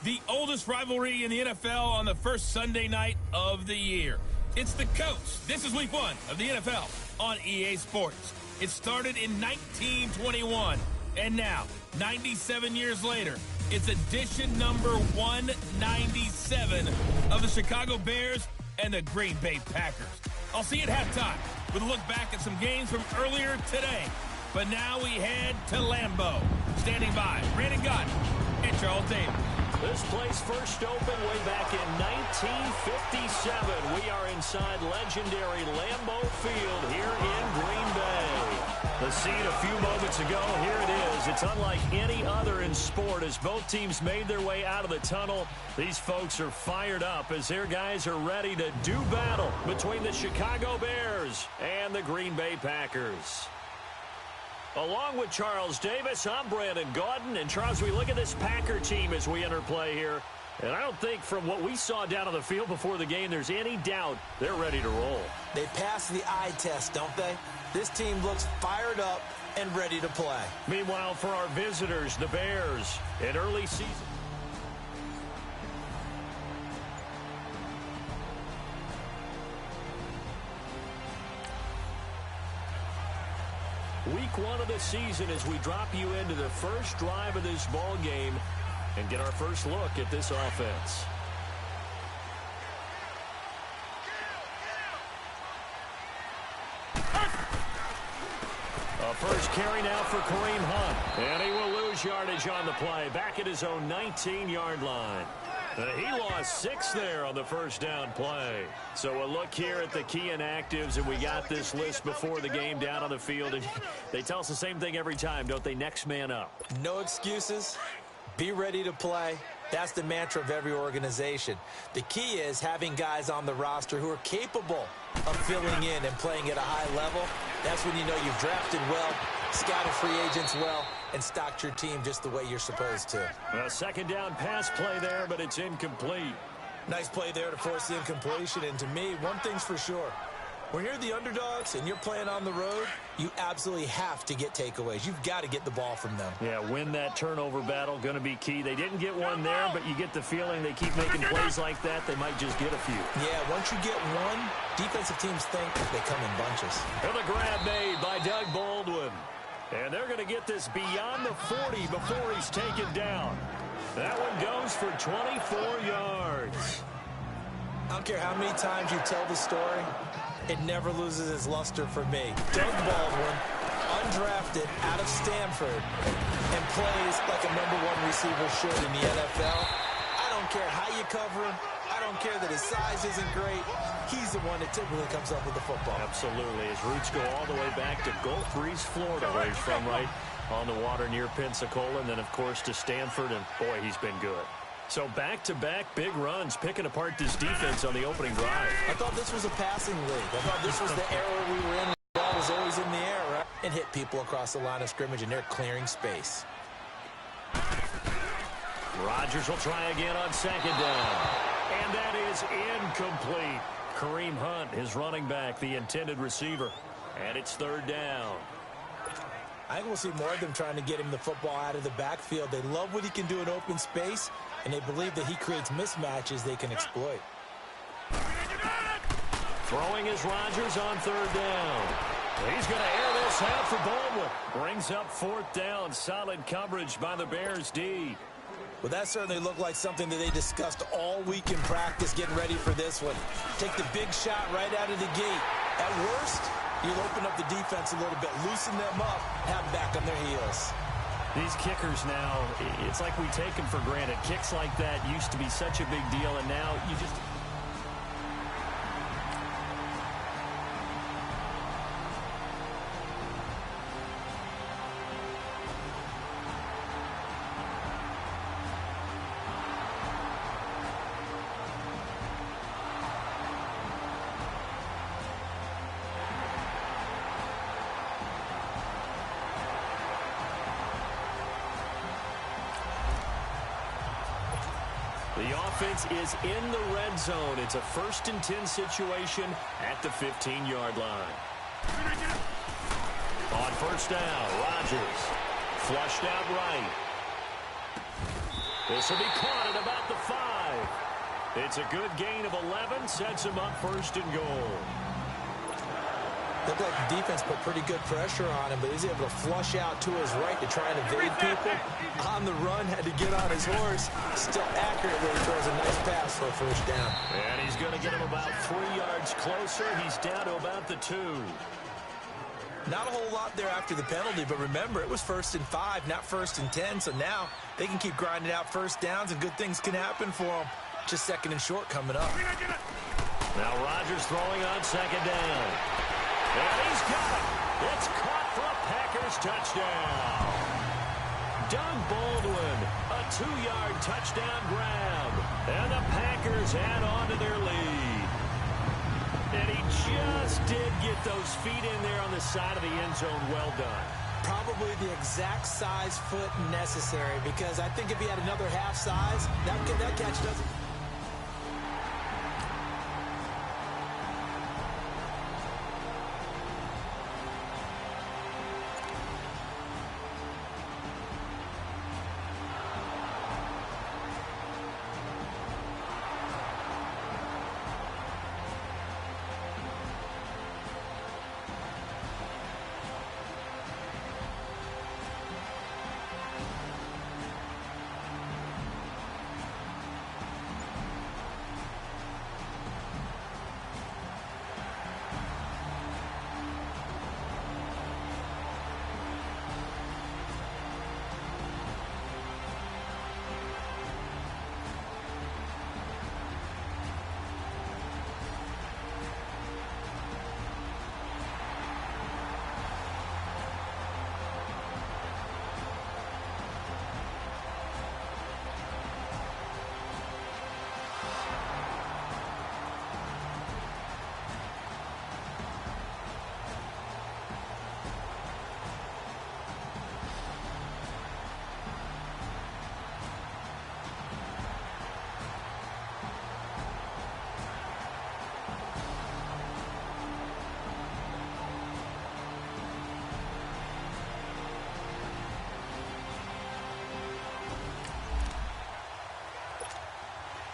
The oldest rivalry in the NFL on the first Sunday night of the year. It's the Coats. This is week 1 of the NFL on EA Sports. It started in 1921, and now, 97 years later, it's edition number 197 of the Chicago Bears and the Green Bay Packers. I'll see you at halftime with a look back at some games from earlier today. But now we head to Lambeau. Standing by, Brandon Gott and Charles Davis. This place first opened way back in 1957. We are inside legendary Lambeau Field here in Green Bay. The scene a few moments ago, here it is. It's unlike any other in sport as both teams made their way out of the tunnel. These folks are fired up as their guys are ready to do battle between the Chicago Bears and the Green Bay Packers. Along with Charles Davis, I'm Brandon Gaudin. And Charles, we look at this Packer team as we enter play here. And I don't think from what we saw down on the field before the game, there's any doubt they're ready to roll. They passed the eye test, don't they? This team looks fired up and ready to play. Meanwhile, for our visitors, the Bears, in early season. Week 1 of the season as we drop you into the first drive of this ball game and get our first look at this offense. A first carry now for Kareem Hunt. And he will lose yardage on the play. Back at his own 19-yard line. He lost 6 there on the first down play. So a look here at the key inactives, and we got this list before the game down on the field. And they tell us the same thing every time, don't they? Next man up. No excuses. Be ready to play. That's the mantra of every organization. The key is having guys on the roster who are capable of filling in and playing at a high level. That's when you know you've drafted well, scouted free agents well, and stocked your team just the way you're supposed to. A second down pass play there, but it's incomplete. Nice play there to force the incompletion. And to me, one thing's for sure. When you're the underdogs and you're playing on the road, you absolutely have to get takeaways. You've got to get the ball from them. Yeah, win that turnover battle, going to be key. They didn't get one there, but you get the feeling they keep making plays like that, they might just get a few. Yeah, once you get one, defensive teams think they come in bunches. And the grab made by Doug Baldwin. And they're going to get this beyond the 40 before he's taken down. That one goes for 24 yards. I don't care how many times you tell the story, it never loses its luster for me. Doug Baldwin, undrafted out of Stanford, and plays like a #1 receiver should in the NFL. I don't care how you cover him. I don't care that his size isn't great. He's the one that typically comes up with the football. Absolutely. His roots go all the way back to Gulf Breeze, Florida, where he's from, right on the water near Pensacola, and then, of course, to Stanford, and, boy, he's been good. So back-to-back big runs, picking apart this defense on the opening drive. I thought this was a passing league. I thought this was the era we were in. The ball was always in the air, right? And hit people across the line of scrimmage, and they're clearing space. Rodgers will try again on second down. And that is incomplete. Kareem Hunt, his running back, the intended receiver. And it's third down. I think we'll see more of them trying to get him the football out of the backfield. They love what he can do in open space, and they believe that he creates mismatches they can exploit. Throwing is Rodgers on third down. He's going to air this out for Baldwin. Brings up fourth down. Solid coverage by the Bears D. Well, that certainly looked like something that they discussed all week in practice, getting ready for this one. Take the big shot right out of the gate. At worst, you'll open up the defense a little bit, loosen them up, have them back on their heels. These kickers now, it's like we take them for granted. Kicks like that used to be such a big deal, and now you just... The offense is in the red zone. It's a 1st and 10 situation at the 15-yard line. On first down, Rodgers flushed out right. This will be caught at about the 5. It's a good gain of 11, sets him up first and goal. Looked like the defense put pretty good pressure on him, but he was able to flush out to his right to try and evade people. On the run, had to get on his horse. Still accurately throws a nice pass for a first down. And he's going to get him about 3 yards closer. He's down to about the 2. Not a whole lot there after the penalty, but remember, it was 1st and 5, not 1st and 10, so now they can keep grinding out first downs, and good things can happen for them. Just 2nd and short coming up. Now Rodgers throwing on 2nd down. And he's got it. It's caught for a Packers touchdown. Doug Baldwin, a 2-yard touchdown grab. And the Packers add on to their lead. And he just did get those feet in there on the side of the end zone. Well done. Probably the exact size foot necessary, because I think if he had another half size, that catch doesn't...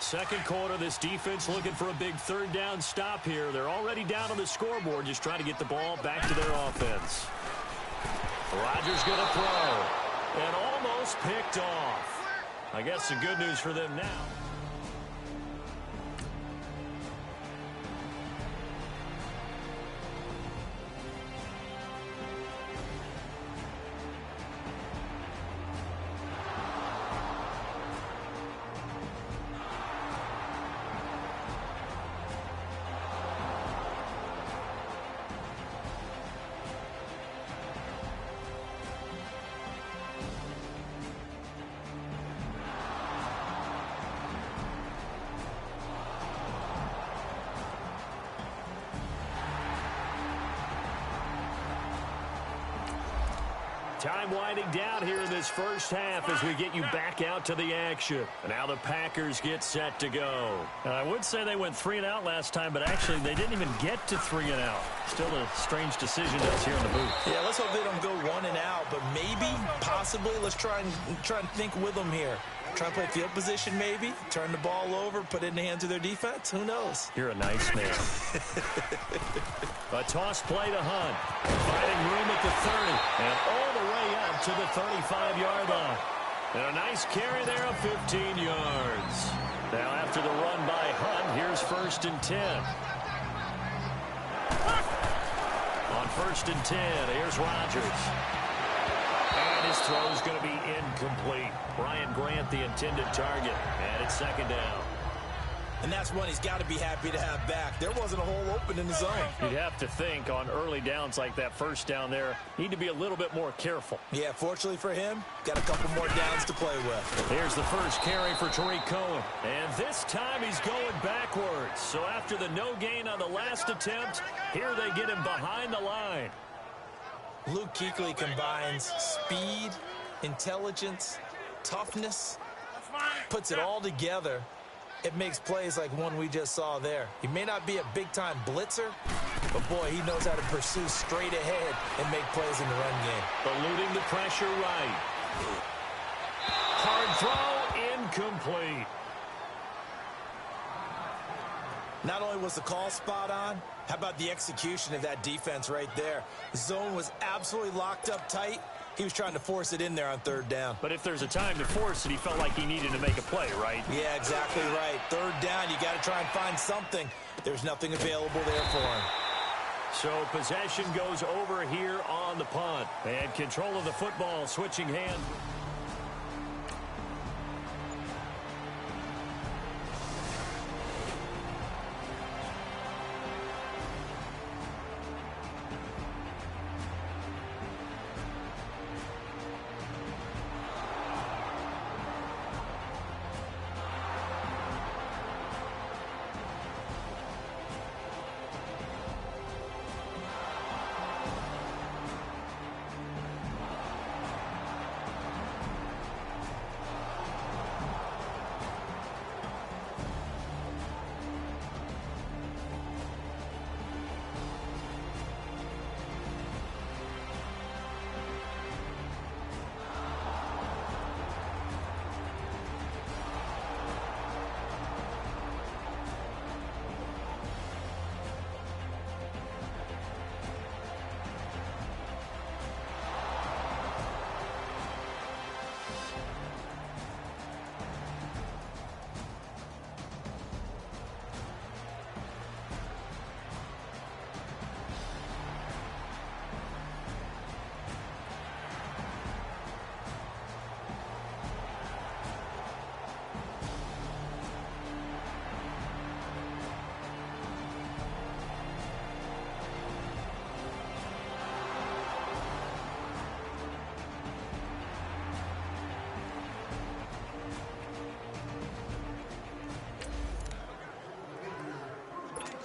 Second quarter, this defense looking for a big 3rd down stop here. They're already down on the scoreboard, just trying to get the ball back to their offense. Rodgers going to throw, and almost picked off. I guess the good news for them now. Time winding down here in this first half as we get you back out to the action. And now the Packers get set to go. And I would say they went 3 and out last time, but actually they didn't even get to 3 and out. Still a strange decision to us here in the booth. Yeah, let's hope they don't go 1 and out, but maybe, possibly, let's try and think with them here. Try and play field position maybe, turn the ball over, put it in the hands of their defense. Who knows? You're a nice man. A toss play to Hunt. Finding room at the 30 and all the way up to the 35-yard line. And a nice carry there of 15 yards. Now after the run by Hunt, here's 1st and 10. On 1st and 10, here's Rodgers. And his throw is going to be incomplete. Brian Grant, the intended target. And it's 2nd down. And that's one he's got to be happy to have back. There wasn't a hole open in the zone. You'd have to think on early downs like that 1st down there, need to be a little bit more careful. Yeah, fortunately for him, got a couple more downs to play with. Here's the first carry for Tariq Cohen. And this time he's going backwards. So after the no gain on the last attempt, here they get him behind the line. Luke Kuechly combines speed, intelligence, toughness, puts it all together. It makes plays like one we just saw there. He may not be a big-time blitzer, but, boy, he knows how to pursue straight ahead and make plays in the run game. Eluding the pressure right. Hard throw incomplete. Not only was the call spot on, how about the execution of that defense right there? The zone was absolutely locked up tight. He was trying to force it in there on third down. But if there's a time to force it, he felt like he needed to make a play, right? Yeah, exactly right. Third down, you got to try and find something. There's nothing available there for him. So possession goes over here on the punt. And control of the football, switching hands.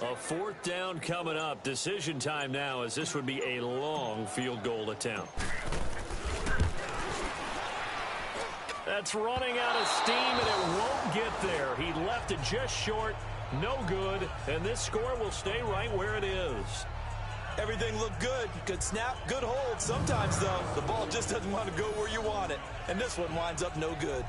A fourth down coming up. Decision time now, as this would be a long field goal attempt. That's running out of steam, and it won't get there. He left it just short. No good. And this score will stay right where it is. Everything looked good. Good snap, good hold. Sometimes, though, the ball just doesn't want to go where you want it. And this one winds up no good.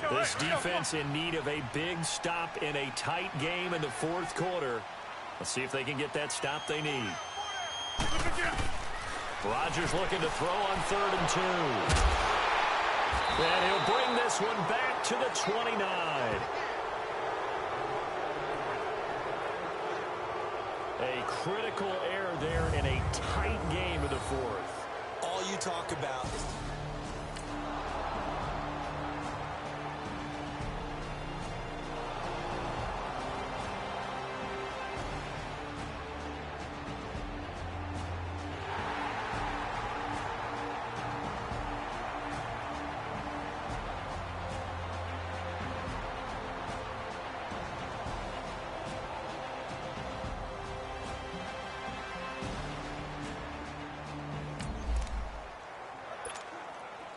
This defense in need of a big stop in a tight game in the fourth quarter. Let's see if they can get that stop they need. Rodgers looking to throw on 3rd and 2. And he'll bring this one back to the 29. A critical error there in a tight game in the fourth. All you talk about is...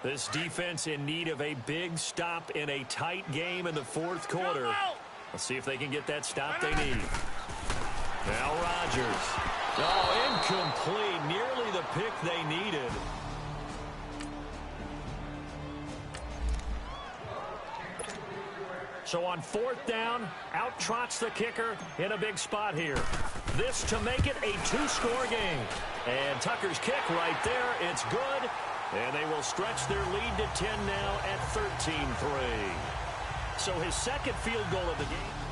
This defense in need of a big stop in a tight game in the fourth quarter. Let's see if they can get that stop they need. Now Rodgers. Oh, incomplete. Nearly the pick they needed. So on 4th down, out trots the kicker in a big spot here. This to make it a 2-score game. And Tucker's kick right there. It's good. And they will stretch their lead to 10 now at 13-3. So his second field goal of the game.